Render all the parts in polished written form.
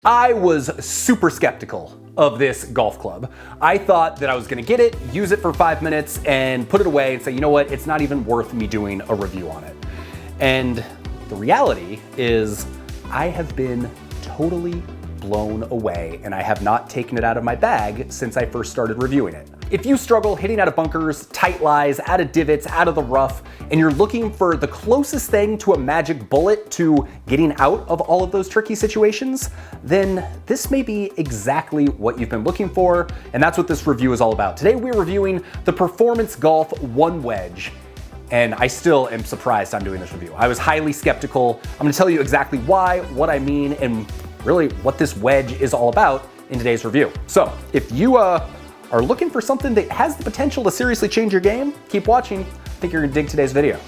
I was super skeptical of this golf club. I thought that I was gonna get it, use it for 5 minutes, and put it away and say, you know what, it's not even worth me doing a review on it. And the reality is I have been totally blown away, and I have not taken it out of my bag since I first started reviewing it. If you struggle hitting out of bunkers, tight lies, out of divots, out of the rough, and you're looking for the closest thing to a magic bullet to getting out of all of those tricky situations, then this may be exactly what you've been looking for, and that's what this review is all about. Today we're reviewing the Performance Golf One Wedge, and I still am surprised I'm doing this review. I was highly skeptical. I'm gonna tell you exactly why, what I mean, and really what this wedge is all about in today's review. So if you are looking for something that has the potential to seriously change your game, keep watching. I think you're gonna dig today's video.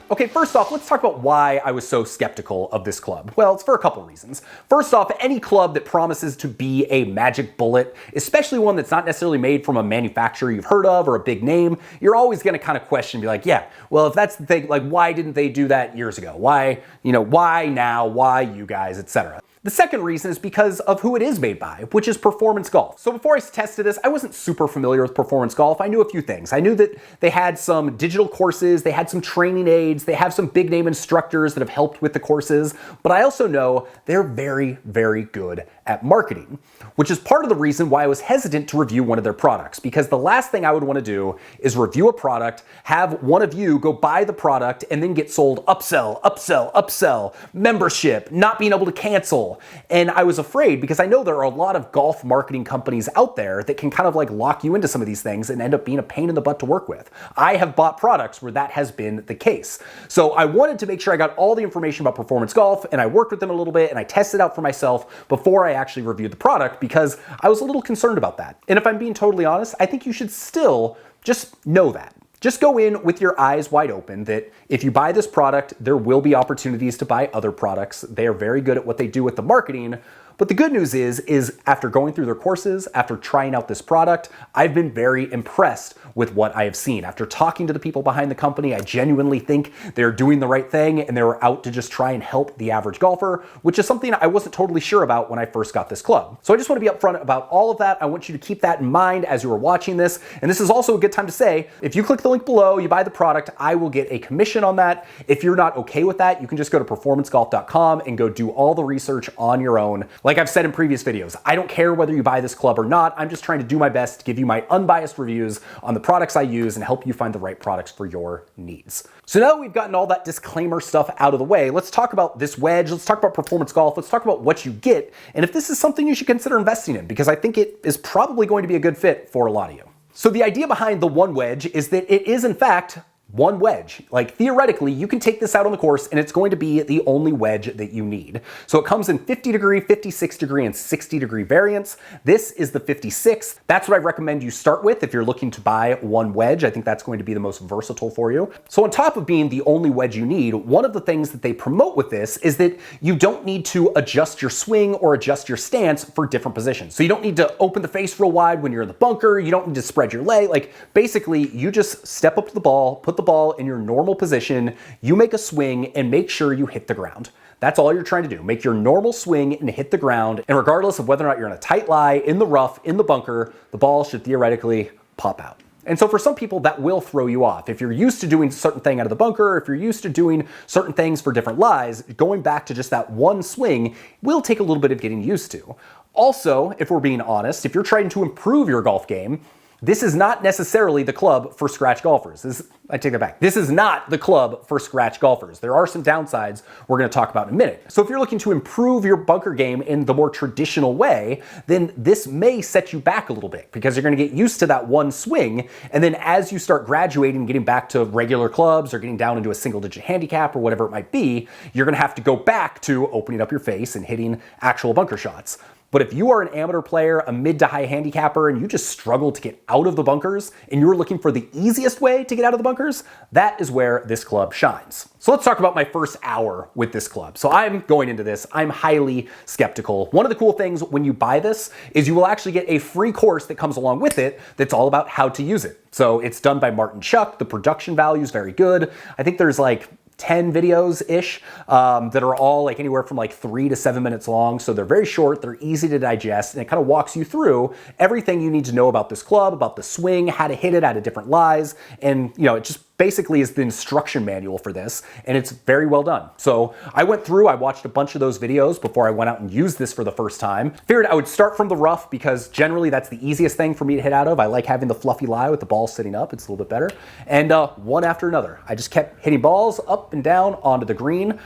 Okay, first off, let's talk about why I was so skeptical of this club. Well, it's for a couple reasons. First off, any club that promises to be a magic bullet, especially one that's not necessarily made from a manufacturer you've heard of or a big name, you're always gonna kind of question and be like, yeah, well, if that's the thing, like, why didn't they do that years ago? Why, why now? Why you guys, etc. The second reason is because of who it is made by, which is Performance Golf. So before I tested this, I wasn't super familiar with Performance Golf. I knew a few things. I knew that they had some digital courses, they had some training aids, they have some big name instructors that have helped with the courses, but I also know they're very, very good at marketing, which is part of the reason why I was hesitant to review one of their products, because the last thing I would want to do is review a product, have one of you go buy the product and then get sold upsell, upsell, upsell, membership, not being able to cancel. And I was afraid because I know there are a lot of golf marketing companies out there that can kind of like lock you into some of these things and end up being a pain in the butt to work with. I have bought products where that has been the case. So I wanted to make sure I got all the information about Performance Golf, and I worked with them a little bit and I tested out for myself before I actually reviewed the product, because I was a little concerned about that. And if I'm being totally honest, I think you should still just know that. Just go in with your eyes wide open that if you buy this product, there will be opportunities to buy other products. They are very good at what they do with the marketing. But the good news is after going through their courses, after trying out this product, I've been very impressed with what I have seen. After talking to the people behind the company, I genuinely think they're doing the right thing and they were out to just try and help the average golfer, which is something I wasn't totally sure about when I first got this club. So I just want to be upfront about all of that. I want you to keep that in mind as you are watching this. And this is also a good time to say, if you click the link below, you buy the product, I will get a commission on that. If you're not okay with that, you can just go to performancegolf.com and go do all the research on your own. Like I've said in previous videos, I don't care whether you buy this club or not. I'm just trying to do my best to give you my unbiased reviews on the products I use and help you find the right products for your needs. So now that we've gotten all that disclaimer stuff out of the way, let's talk about this wedge, let's talk about Performance Golf, let's talk about what you get, and if this is something you should consider investing in, because I think it is probably going to be a good fit for a lot of you. So the idea behind the One Wedge is that it is in fact one wedge. Like theoretically, you can take this out on the course and it's going to be the only wedge that you need. So it comes in 50 degree, 56 degree, and 60 degree variants. This is the 56. That's what I recommend you start with if you're looking to buy one wedge. I think that's going to be the most versatile for you. So on top of being the only wedge you need, one of the things that they promote with this is that you don't need to adjust your swing or adjust your stance for different positions. So you don't need to open the face real wide when you're in the bunker. You don't need to spread your leg. Like basically you just step up to the ball, put the ball in your normal position, you make a swing and make sure you hit the ground. That's all you're trying to do. Make your normal swing and hit the ground. And regardless of whether or not you're in a tight lie, in the rough, in the bunker, the ball should theoretically pop out. And so for some people that will throw you off. If you're used to doing a certain thing out of the bunker, if you're used to doing certain things for different lies, going back to just that one swing will take a little bit of getting used to. Also, if we're being honest, if you're trying to improve your golf game, this is not necessarily the club for scratch golfers. I take that back. This is not the club for scratch golfers. There are some downsides we're going to talk about in a minute. So if you're looking to improve your bunker game in the more traditional way, then this may set you back a little bit because you're going to get used to that one swing. And then as you start graduating, getting back to regular clubs or getting down into a single digit handicap or whatever it might be, you're going to have to go back to opening up your face and hitting actual bunker shots. But if you are an amateur player, a mid to high handicapper, and you just struggle to get out of the bunkers, and you're looking for the easiest way to get out of the bunkers, that is where this club shines. So let's talk about my first hour with this club. So I'm going into this, I'm highly skeptical. One of the cool things when you buy this is you will actually get a free course that comes along with it that's all about how to use it. So it's done by Martin Chuck. The production value is very good. I think there's like 10 videos-ish that are all like anywhere from like 3 to 7 minutes long. So they're very short, they're easy to digest, and it kind of walks you through everything you need to know about this club, about the swing, how to hit it out of different lies, and it just basically is the instruction manual for this, and it's very well done. So I went through, I watched a bunch of those videos before I went out and used this for the first time. Figured I would start from the rough because generally that's the easiest thing for me to hit out of. I like having the fluffy lie with the ball sitting up, it's a little bit better. And one after another, I just kept hitting balls up and down onto the green.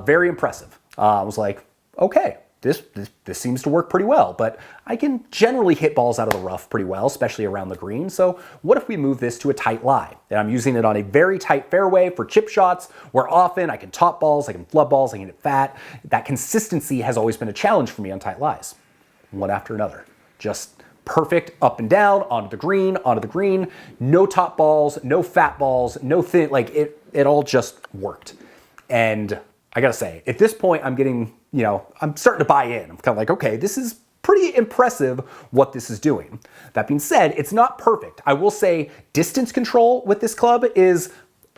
Very impressive. I was like, okay, this seems to work pretty well, but I can generally hit balls out of the rough pretty well, especially around the green. So what if we move this to a tight lie? And I'm using it on a very tight fairway for chip shots, where often I can top balls, I can flub balls, I can hit fat. That consistency has always been a challenge for me on tight lies. One after another. Just perfect up and down, onto the green, no top balls, no fat balls, no thin, like it all just worked. And I gotta say, at this point, I'm getting, I'm starting to buy in. I'm kind of like, okay, this is pretty impressive what this is doing. That being said, it's not perfect. I will say distance control with this club is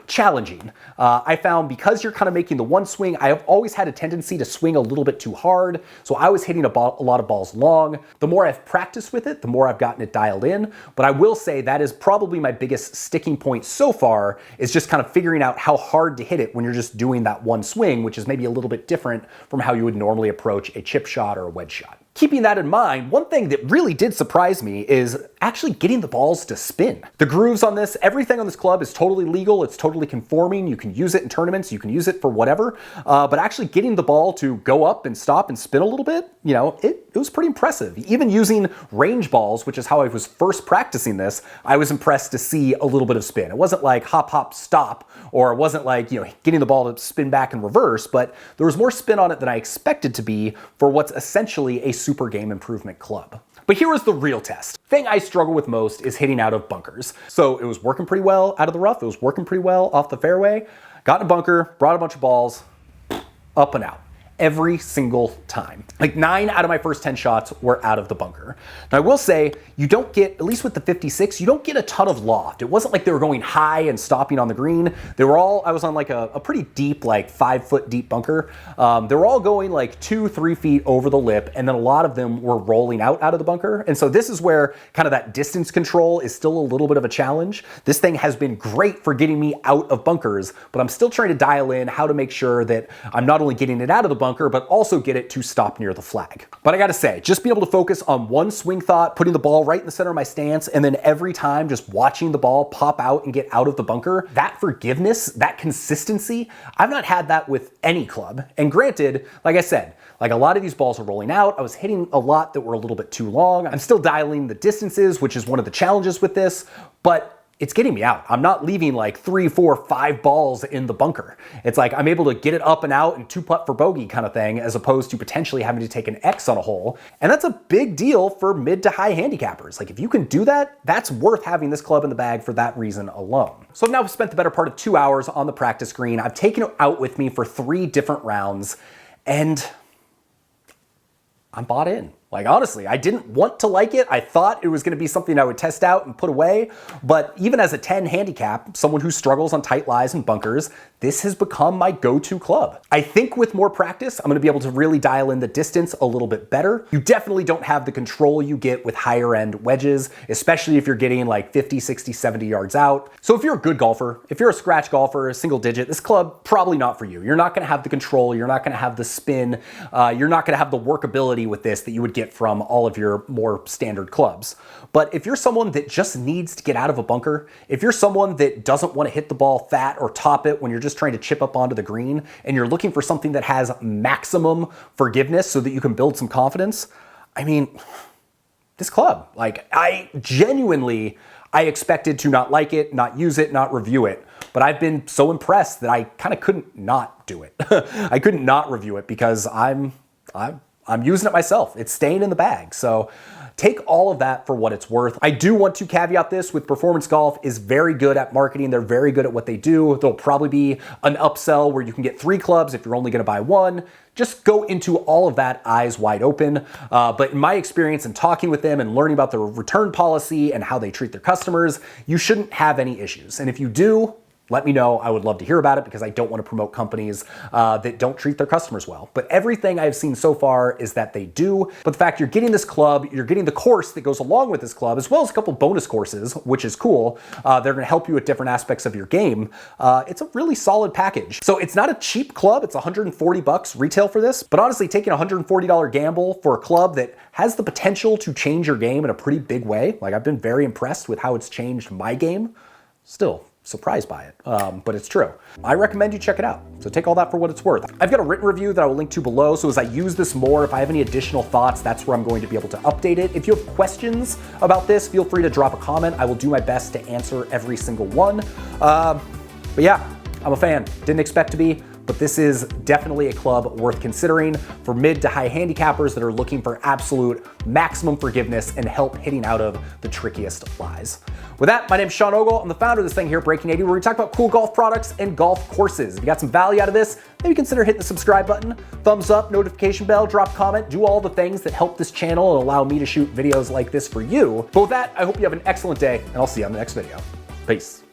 challenging. I found because you're kind of making the one swing, I have always had a tendency to swing a little bit too hard. So I was hitting a lot of balls long. The more I've practiced with it, the more I've gotten it dialed in. But I will say that is probably my biggest sticking point so far, is just kind of figuring out how hard to hit it when you're just doing that one swing, which is maybe a little bit different from how you would normally approach a chip shot or a wedge shot. Keeping that in mind, one thing that really did surprise me is actually getting the balls to spin. The grooves on this, everything on this club is totally legal, it's totally conforming, you can use it in tournaments, you can use it for whatever, but actually getting the ball to go up and stop and spin a little bit, it was pretty impressive. Even using range balls, which is how I was first practicing this, I was impressed to see a little bit of spin. It wasn't like hop, hop, stop, or it wasn't like, getting the ball to spin back and reverse, but there was more spin on it than I expected to be for what's essentially a super game improvement club. But here was the real test. Thing I struggle with most is hitting out of bunkers. So it was working pretty well out of the rough, it was working pretty well off the fairway, got in a bunker, brought a bunch of balls, up and out. Every single time. Like 9 out of my first 10 shots were out of the bunker. Now I will say, you don't get, at least with the 56, you don't get a ton of loft. It wasn't like they were going high and stopping on the green. They were all, I was on like a pretty deep, like 5-foot deep bunker. They were all going like 2-3 feet over the lip, and then a lot of them were rolling out of the bunker. And so this is where kind of that distance control is still a little bit of a challenge. This thing has been great for getting me out of bunkers, but I'm still trying to dial in how to make sure that I'm not only getting it out of the bunker, but also get it to stop near the flag. But I gotta say, just being able to focus on one swing thought, putting the ball right in the center of my stance, and then every time just watching the ball pop out and get out of the bunker, that forgiveness, that consistency, I've not had that with any club. And granted, like I said, like a lot of these balls are rolling out. I was hitting a lot that were a little bit too long. I'm still dialing the distances, which is one of the challenges with this, but it's getting me out. I'm not leaving like 3, 4, 5 balls in the bunker. It's like I'm able to get it up and out and 2-putt for bogey kind of thing, as opposed to potentially having to take an X on a hole. And that's a big deal for mid to high handicappers. Like if you can do that, that's worth having this club in the bag for that reason alone. So I've now spent the better part of 2 hours on the practice green. I've taken it out with me for 3 different rounds, and I'm bought in. Like honestly, I didn't want to like it. I thought it was going to be something I would test out and put away. But even as a 10 handicap, someone who struggles on tight lies and bunkers, this has become my go-to club. I think with more practice, I'm going to be able to really dial in the distance a little bit better. You definitely don't have the control you get with higher end wedges, especially if you're getting like 50, 60, 70 yards out. So if you're a good golfer, if you're a scratch golfer, a single digit, this club, probably not for you. You're not going to have the control. You're not going to have the spin. You're not going to have the workability with this that you would get from all of your more standard clubs. But if you're someone that just needs to get out of a bunker, if you're someone that doesn't want to hit the ball fat or top it when you're just trying to chip up onto the green, and you're looking for something that has maximum forgiveness so that you can build some confidence, I mean, this club, like I expected to not like it, not use it, not review it. But I've been so impressed that I kind of couldn't not do it. I couldn't not review it because I'm using it myself. It's staying in the bag. So take all of that for what it's worth. I do want to caveat this with Performance Golf is very good at marketing. They're very good at what they do. There'll probably be an upsell where you can get 3 clubs if you're only going to buy 1. Just go into all of that eyes wide open. But in my experience in talking with them and learning about their return policy and how they treat their customers, you shouldn't have any issues. And if you do, let me know. I would love to hear about it because I don't want to promote companies that don't treat their customers well. But everything I've seen so far is that they do. But the fact you're getting this club, you're getting the course that goes along with this club, as well as a couple bonus courses, which is cool. They're going to help you with different aspects of your game. It's a really solid package. So it's not a cheap club. It's $140 retail for this. But honestly, taking a $140 gamble for a club that has the potential to change your game in a pretty big way. Like, I've been very impressed with how it's changed my game. Still surprised by it, but it's true. I recommend you check it out. So take all that for what it's worth. I've got a written review that I will link to below. So as I use this more, if I have any additional thoughts, that's where I'm going to be able to update it. If you have questions about this, feel free to drop a comment. I will do my best to answer every single one. But yeah, I'm a fan. Didn't expect to be. But this is definitely a club worth considering for mid to high handicappers that are looking for absolute maximum forgiveness and help hitting out of the trickiest lies. With that, my name's Sean Ogle. I'm the founder of this thing here, Breaking 80, where we talk about cool golf products and golf courses. If you got some value out of this, maybe consider hitting the subscribe button, thumbs up, notification bell, drop a comment, do all the things that help this channel and allow me to shoot videos like this for you. But with that, I hope you have an excellent day, and I'll see you on the next video. Peace.